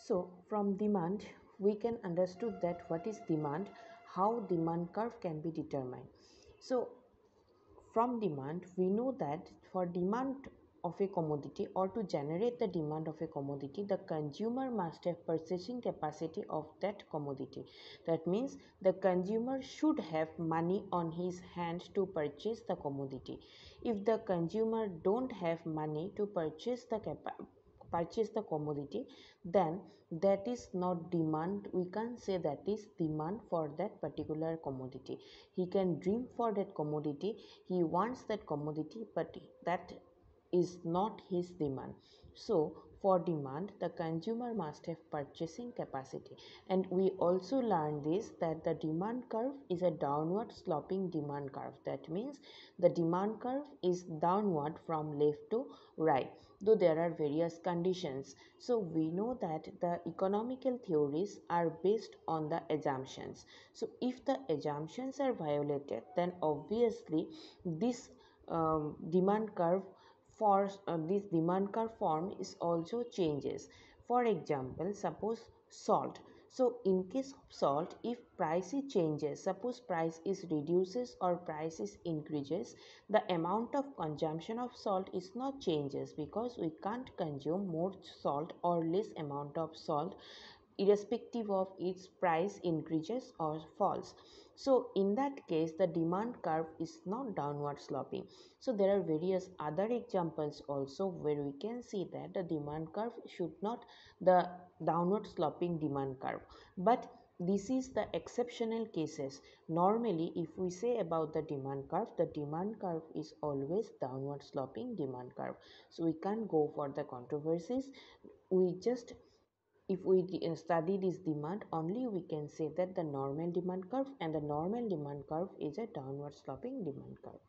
So from demand we can understood that what is demand, how demand curve can be determined. So from demand we know that for demand of a commodity, or to generate the demand of a commodity, the consumer must have purchasing capacity of that commodity. That means the consumer should have money on his hand to purchase the commodity. If the consumer don't have money to purchase the commodity, then that is not demand. We can't say that is demand for that particular commodity. He can dream for that commodity, he wants that commodity, but that is not his demand. So for demand the consumer must have purchasing capacity. And we also learned this, that the demand curve is a downward sloping demand curve. That means the demand curve is downward from left to right, though there are various conditions. So we know that the economical theories are based on the assumptions. So if the assumptions are violated, then obviously this demand curve for this demand curve form is also changes. For example, suppose salt. So in case of salt, if price is changes, suppose price is reduces or price is increases, the amount of consumption of salt is not changes, because we can't consume more salt or less amount of salt irrespective of its price increases or falls. So in that case the demand curve is not downward sloping. So there are various other examples also where we can see that the demand curve should not the downward sloping demand curve. But this is the exceptional cases. Normally if we say about the demand curve is always downward sloping demand curve. So we can't go for the controversies. We just, if we study this demand only, we can say that the normal demand curve, and the normal demand curve is a downward sloping demand curve.